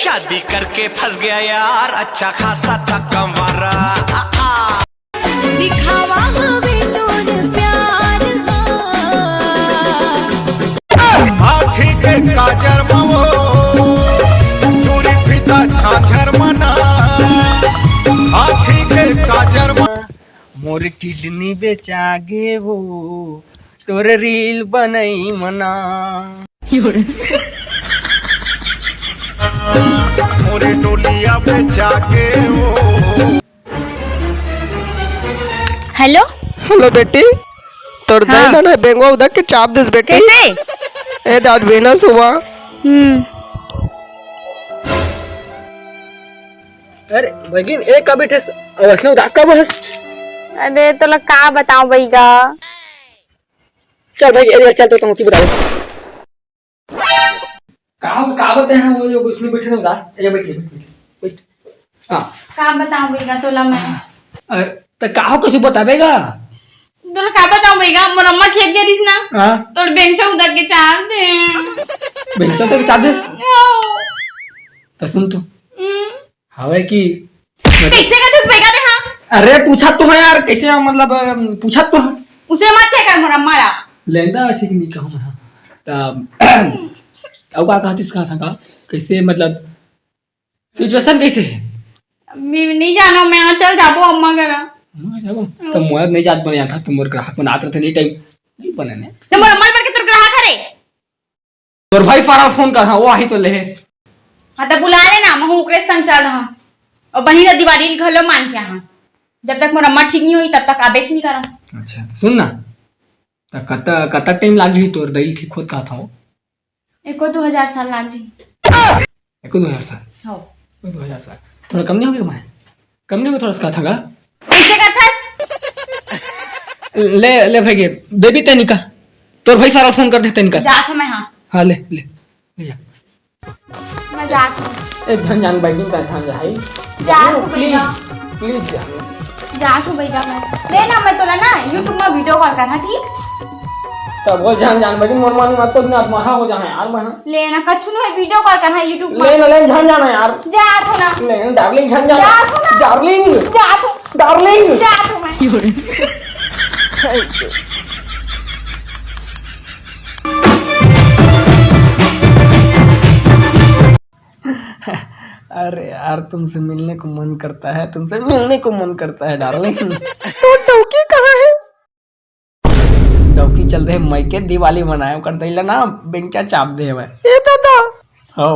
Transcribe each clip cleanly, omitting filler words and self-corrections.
शादी करके फंस गया यार, अच्छा खासा था कमारा। दिखावा हमें तोर प्यार आँखी के काजर मवो चूरी फीता झांझर मना, आँखी के काजर मोर किडनी बेचागे वो तोर रील बनई मना। मोरे डोलिया बेचा के वो। हेलो हेलो बेटी, तोर हाँ। दादा ने बेंगवा उधर के चाप दिस बेटी। कैसे? ए दाद बेना सुबह। अरे बगिन एक का बैठे वैष्णव उदास का बस। अरे तो ला का बताऊं भैया। चल भाई इधर चल, तो तुम की बता दे का बताते हैं वो जो उसमें बैठे ना उदास। ये बैठिए बैठ। हां का बताऊं भैया तोला मैं। अरे तो काहो कुछ बतावेगा? तोला का बताऊं भैया, मोर अम्मा खेत गईस ना। हां तोर बेंचा उधर के चाप दे। बेंचा तो चाप दे। तो सुन तो हवे की कैसे करथस भैया दे। हां अरे पूछा तो है यार, कैसे मतलब पूछा तो है। उसे मत कर मोर अम्मा रा लेंदा ठीक नहीं कहूं मैं। तब अब का कहतिस का था का कैसे मतलब सिचुएशन कैसे है? नहीं जानो मैं चल जाबो अम्मा करा। मैं जाबो तो मोर नहीं जात बन था, तुम मोर ग्राहक बनात रहते नहीं टाइम नहीं बने ने। तो मोर अम्मा पर के तोर ग्राहक करे। तोर भाई फारा फोन कर हां वो आई तो ले। हां तो बुला लेना, मैं ओकरे संग चल रहा और बनी रा दिवाली घलो मान के। हां जब तक मोर अम्मा ठीक नहीं हुई तब तक आदेश नहीं करा। अच्छा सुन ना, तो कता टाइम लागी तोर दिल ठीक होत का था वो? एको 2000 साल लाग जी। एको 2000 साल? हो 2000 साल थोड़ा कम नहीं होगा? मैं कम नहीं होगा थोड़ा सा था का? कैसे करथस? ले ले भाई बेबी ते निकाल, तोर भाई सारा फोन कर देते निकाल। जात हूं मैं। हां हां ले ले ले जा। मैं जात हूं। ए झन जान बैठिन का झन जाई जात हूं प्लीज भैया। प्लीज जा। जात हूं भैया मैं। लेना मैं तोला ना YouTube में वीडियो कॉल करना ठीक। तब वो झन जान बैठिन मोर मानी मत तो ना महा हो जाए यार। मैं लेना कछु नहीं वीडियो कॉल करना YouTube में। ले ले झन जाना यार। जात हूं ना। ले डार्लिंग झन जाना। जात हूं ना। डार्लिंग जात हूं। डार्लिंग जात हूं मैं। अरे यार तुमसे मिलने को मन करता है, तुमसे मिलने को मन करता है डार्लिंग। तो डौकी कहाँ है? डौकी चल रहे मैके दिवाली मनाए कर दैला ना बेंचा चाप दे है। ए दादा हो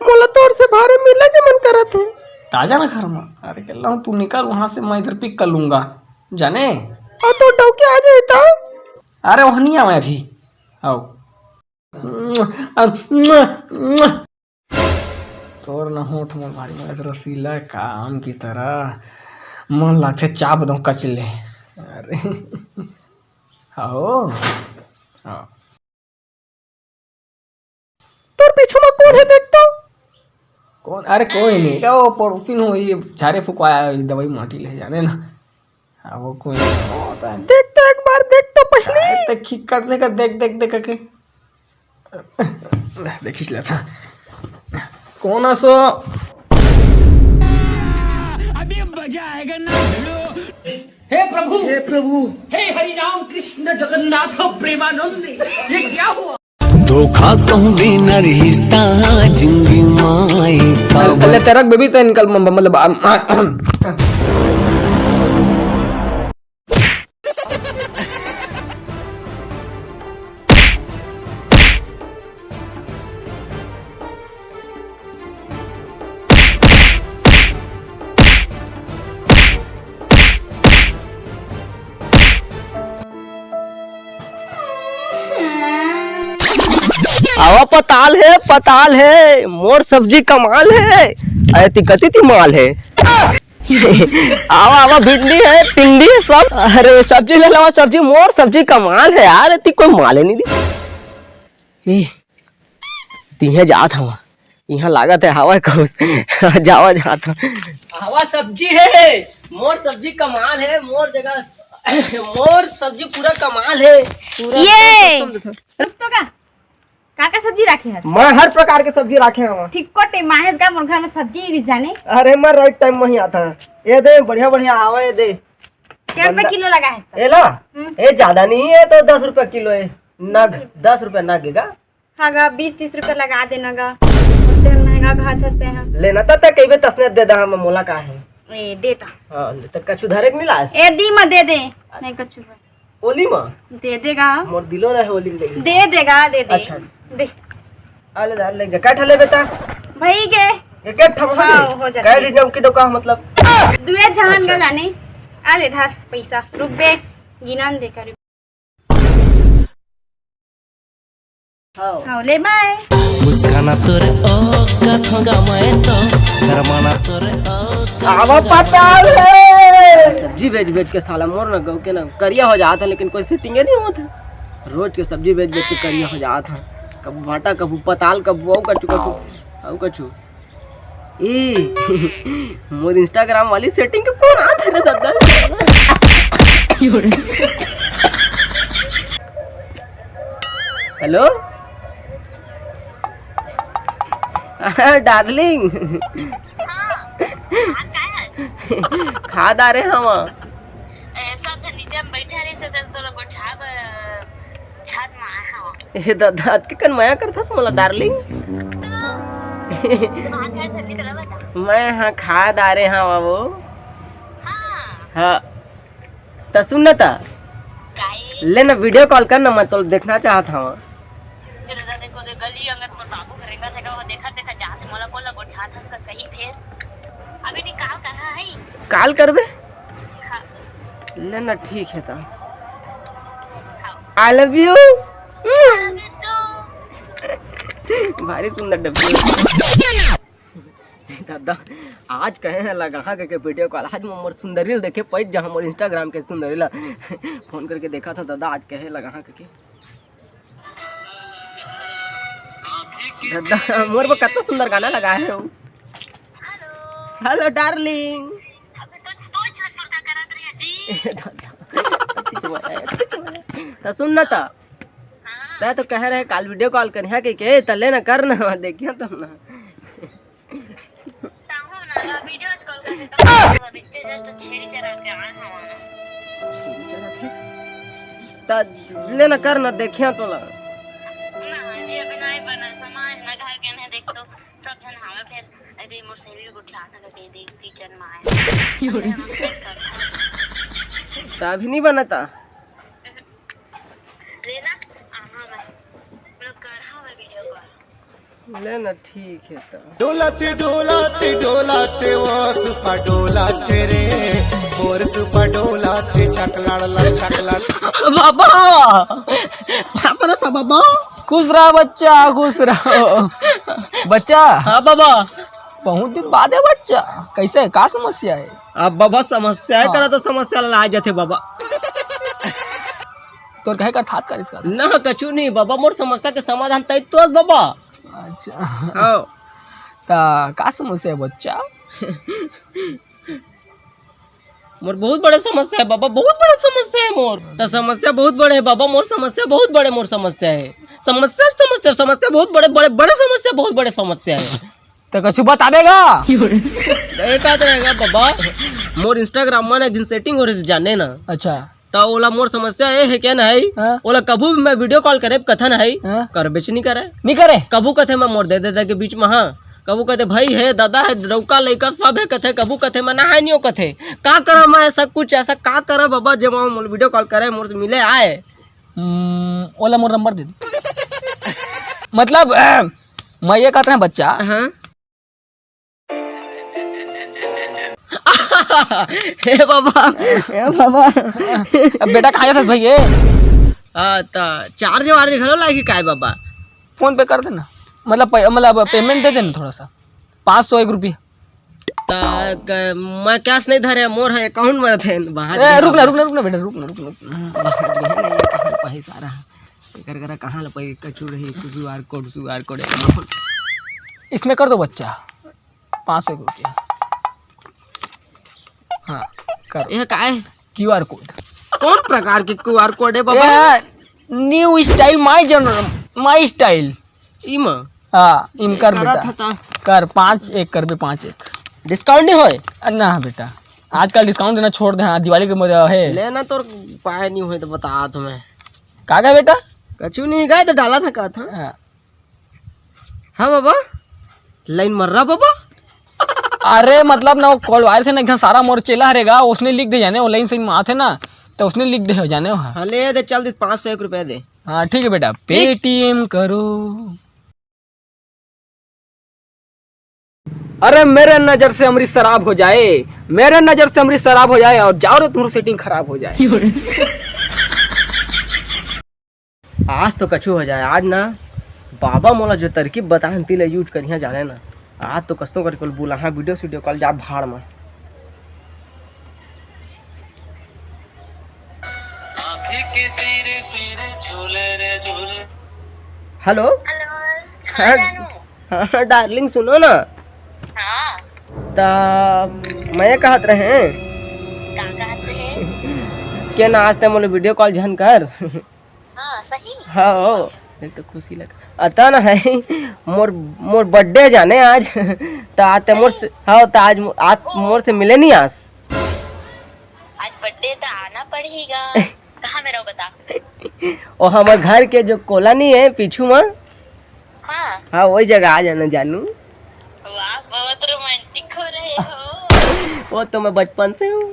मोला तोर से भारे मिले के मन करत है। ताजा ना घर में। अरे कहला हूं तू निकल वहां से, मैं इधर पिक कर लूंगा जाने। और तो डौकी आ जाए तो अरे वहां नहीं आवे अभी। आओ तोर न होठ मोर भारी में रसीला काम की तरह मन लागते चाप दो कचले। अरे आओ आओ तोर पीछे में कौन है देखता? कौन? अरे कोई नहीं, क्या वो पड़ोसी हो ये झारे फुकवाया दवाई माटी ले जाने ना। हाँ वो कोई नहीं होता है। देख तो एक बार देख तो पहले तक ठीक करने का देख देख देख के देखिस लेता कौन आसो अभी मजा आएगा ना। हे प्रभु हे प्रभु हे हरि राम कृष्ण जगन्नाथ प्रेमानंद, ये क्या हुआ? धोखा कहूँगी न रिश्ता जिंदगी माए पहले तेरा बेबी तो निकल मतलब आवा पताल है मोर सब्जी कमाल है। अरे तिकती ती माल है। आवा आवा भिंडी है पिंडी है सब। अरे सब्जी ले लो सब्जी, मोर सब्जी कमाल है यार। ती कोई माल है नहीं दी तीहे जात हवा यहाँ लागत है हवा खुश जावा जाता हवा सब्जी है। मोर सब्जी कमाल है, मोर जगह मोर सब्जी पूरा कमाल है। ये तो का सब्जी रखे है? मैं हर प्रकार के सब्जी रखे हैं। ठीक कोटे माहेश का मोर घर में सब्जी नहीं जाने। अरे मैं राइट टाइम में ही आता है। ये दे बढ़िया बढ़िया आवा ये दे। क्या रुपए किलो लगा है? ये ला ये ज्यादा नहीं है तो 10 रुपए किलो है नग। 10 रुपए नग गा। हाँ गा 20-30 रुपए लगा देना गा। महंगा घात हंसते हैं लेना था कई बे तसने दे दा हम मोला का है। ए देता। हां तो कछु धरे के मिला ए दी म दे दे नहीं कछु ओली मां दे देगा। मोर दिलो रहे ओली ले दे देगा दे दे। अच्छा दे आले दाल ले का ठले बेटा भाई के एक एक ठम हो जाता है रिटर्न की डोका मतलब दुए जहान का जाने आले धर पैसा रुक बे गिनान दे कर। हां ले बाय। मुस्काना तोरे ओ कथंगा मैं तो शर्माना तोरे ओ आवा पताल है। सब्जी बेच के साला मोर ना गौ के ना करिया हो जाता है लेकिन कोई सेटिंग नहीं होता। रोज के सब्जी बेच के करिया हो जाता है। कब भाटा कब पताल कब वो कछु ए मोर इंस्टाग्राम वाली सेटिंग के फोन आता है दादा। हेलो डार्लिंग खाद आ रहे हम दादा के कन माया करता मोला डार्लिंग। मैं हाँ खाद आ रहे हाँ बाबू। हाँ तो सुन ना था ले ना वीडियो कॉल कर ना मैं तो देखना चाहता हूँ। काल करबे लेना ठीक है तो आई लव यू। भारी सुंदर डब्बी दादा आज कहे हैं लगा के वीडियो कॉल। आज मोर सुंदरील देखे पैज जहाँ मोर इंस्टाग्राम के सुंदरीला फोन करके देखा था दादा। आज कहे लगा के दादा मोर पर कितना सुंदर गाना लगा है। Hello darling. तो सुन ना था तो कह रहे काल वीडियो कॉल कर के तले ना कर ना देखिए तुम ना लेना कर ना देखिए तो ला अभी नहीं बनता लेना ठीक है तो डोलाते डोलाते डोलाते वो सुपा डोलाते रे और सुपा डोलाते चकलाड़ बाबा पापा था बाबा। खुश रहा बच्चा खुश रहो बच्चा। हाँ बाबा बहुत दिन बाद है बच्चा। कैसे है का समस्या है? अब बाबा समस्या है करा तो समस्या ला जाते बाबा। तो कहे कर थात कर इसका ना कछु नहीं बाबा मोर समस्या के समाधान तय तो बाबा। अच्छा हाँ ता का समस्या है बच्चा? मोर बहुत बड़ा समस्या है बाबा। बहुत बड़ा समस्या है मोर तो समस्या बहुत बड़े है बाबा। मोर समस्या बहुत बड़े मोर समस्या है। समस्या बहुत बड़े समस्या बहुत बड़े समस्या है। तो कछु बतावेगा एक आद रहेगा बाबा। मोर इंस्टाग्राम में जिन सेटिंग हो रही जाने ना। अच्छा तो ओला मोर समस्या ये है क्या नहीं ओला कभू भी मैं वीडियो कॉल करे कथन है कर बेच नहीं करे कभू कथे मैं मोर दे देता के बीच में। हाँ कबू कहते भाई है दादा है रौका लड़का सब है कथे कबू कथे मना है नहीं कथे का करा मैं ऐसा कुछ ऐसा का करा बाबा जब मोर वीडियो कॉल करे मोर से मिले आए ओला मोर नंबर दे मतलब मैं ये कहता है बच्चा। हाँ हे बाबा अब बेटा कहाँ था भाई ये चार्ज वार्ज घलो लागी काय बाबा फोन पे कर देना मतलब पेमेंट दे देना थोड़ा सा 500 1 रुपया। मैं कैश नहीं धरे मोर है अकाउंट में थे बाहर। रुकना बेटा रुकना पैसा रहा कर कहाँ लपई कचू रही QR कोड इसमें कर दो बच्चा 500 रुपया। हाँ कर यह काय QR कोड कौन प्रकार के QR कोड है बाबा? न्यू स्टाइल माई स्टाइल इमा हाँ इम कर करा बेटा था कर 5-1 कर बे 5-1 डिस्काउंट नहीं होए ना बेटा आजकल डिस्काउंट देना छोड़ दे। हाँ दिवाली के मजा है लेना तो पाए नहीं हुए तो बता तुम्हें काका बेटा। कछु नहीं गए तो डाला था कहा था। हाँ। हाँ बाबा लाइन मर रहा बाबा। अरे मतलब ना कॉल वायर से ना एकदम सारा मोर चेला हरेगा उसने लिख दे जाने ऑनलाइन से माँ थे ना तो उसने लिख दे हो जाने हो। हाँ ले दे चल दे 501 रुपया दे। हाँ ठीक है बेटा पेटीएम करो। अरे मेरे नजर से अमृत शराब हो जाए मेरे नजर से अमृत शराब हो जाए और जाओ रे तुम्हारी सेटिंग खराब हो जाए। आज तो कछु हो जाए। आज ना बाबा मोला जो तरकीब बताहन तिले यूज करिया जाने ना। आज तो कस्तो कर बोला हाँ वीडियो कॉल जा भाड़ में। हेलो हाँ डार्लिंग सुनो ना। ता मैं कहत रहे क्या ना आज ते मोले वीडियो कॉल झन कर। हाँ हो एक तो खुशी लगा अता ना है मोर बर्थडे जाने आज तो आते मोर से हाँ तो आज मोर से मिले नहीं आज बर्थडे तो आना पड़ेगा। कहाँ में रहो बता। और हमारे घर के जो कॉलोनी है पीछू में हाँ वही जगह आ जाना जानू। वाह बहुत रोमांटिक हो रहे हो। वो तो मैं बचपन से हूँ।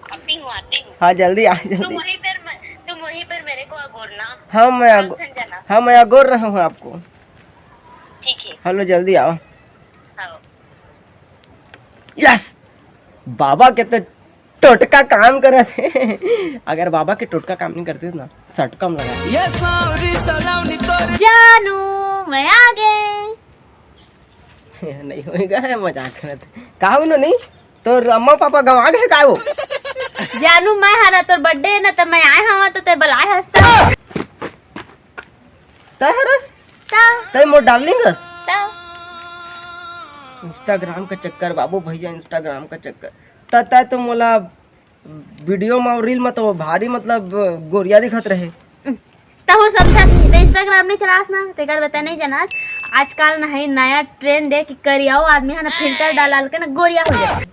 आती हूँ। हाँ जल्दी आ जल्दी। तुम वहीं पर मेरे को अगोरना। हाँ मैं अगोर रहा हूँ आपको। ठीक है। हेलो जल्दी आओ। आओ। यस बाबा के तो टोटका काम करे थे। अगर बाबा के टोटका काम नहीं करते ना सटकम लगा। जानू मैं आ गए। नहीं होएगा है मजाक करे थे कहा नहीं तो अम्मा पापा गवा गए का वो। जानू मैं हारा तोर बर्थडे है ना तो मैं आए हूँ तो ते बुलाए हंसता। तय हरस तय मोर डार्लिंग हस। इंस्टाग्राम का चक्कर बाबू भैया इंस्टाग्राम का चक्कर तय तो मोला वीडियो में रील में तो भारी मतलब गोरिया दिखत रहे। तहु समझा तो इंस्टाग्राम नहीं चलास ना तेकर बता नहीं जनास। आजकल ना है नया ट्रेंड है कि करियाओ आदमी है ना फिल्टर डाल के ना गोरिया हो जाए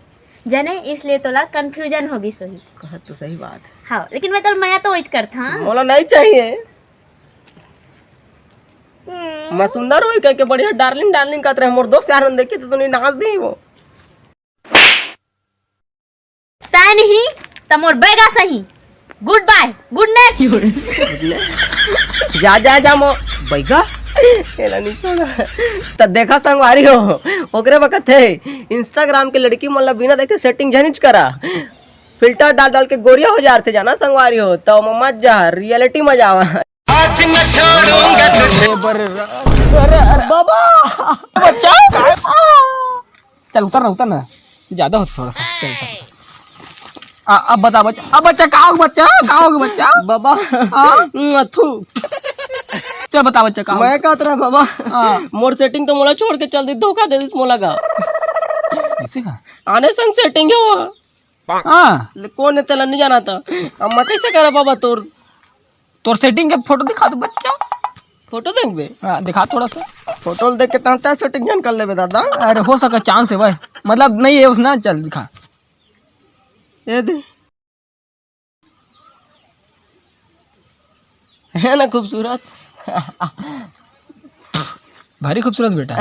जने इसलिए तोला कंफ्यूजन होगी सोही। कहा तो सही बात है। हाँ लेकिन मैं तो मैं तो वही करता हाँ। मोला नहीं चाहिए। मैं सुंदर हुई कह के बढ़िया डार्लिंग कहत रहे मोर दोस्त यार देखी तो तूने नाच दी वो ताई नहीं तमोर बैगा सही। Good bye good night. जा मो बैगा एला नहीं छोड़ा त देखा संगवारी हो ओकरे बकत है इंस्टाग्राम के लड़की मोला बिना देखे सेटिंग जनिच करा फिल्टर डाल के गोरिया हो जाते जाना संगवारी हो तो मत जा रियलिटी में जावा। आज न छोड़ूंगा तुझे बाबा बच्चा चल उतर ना ज्यादा हो थोड़ा सा चल उतर। अब बता बच्चा कहाँ होगा बच्चा बाबा थू चल बता बच्चा कहाँ मैं कहत रहा बाबा मोर सेटिंग तो मोला छोड़ के चल दी धोखा दे दिस मोला का ऐसे का आने संग सेटिंग है वो। हाँ कौन है तेला नहीं जाना था अम्मा कैसे करा बाबा तोर सेटिंग के फोटो दिखा दो बच्चा। फोटो देख बे हाँ दिखा थोड़ा सा फोटो देख के तहता सेटिंग जान कर ले बे दादा। अरे हो सका चांस है भाई मतलब नहीं है उसना चल दिखा ये दे है ना खूबसूरत। भारी खूबसूरत बेटा।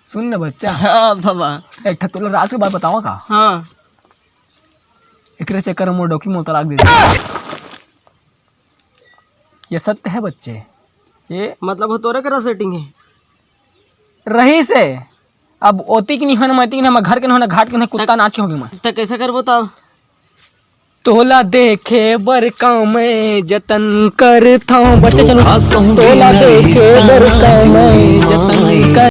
सुन ना बच्चा। हाँ बाबा एक ठकुला राज के बात बताओ का। हाँ एकरे चक्कर में डॉक्यूमेंट में तलाक दे दिया। ये सत्य है बच्चे ये मतलब वो तोरे करा सेटिंग है रही से अब ओती की नहीं होना मैती की नहीं घर के नहीं होना घाट के नहीं कुत्ता नाच के होगी मैं तो कैसे कर बताओ। तोला देखे बरका मैं जतन करता हूँ बच्चा चलो तोला देखे बरका मैं जतन कर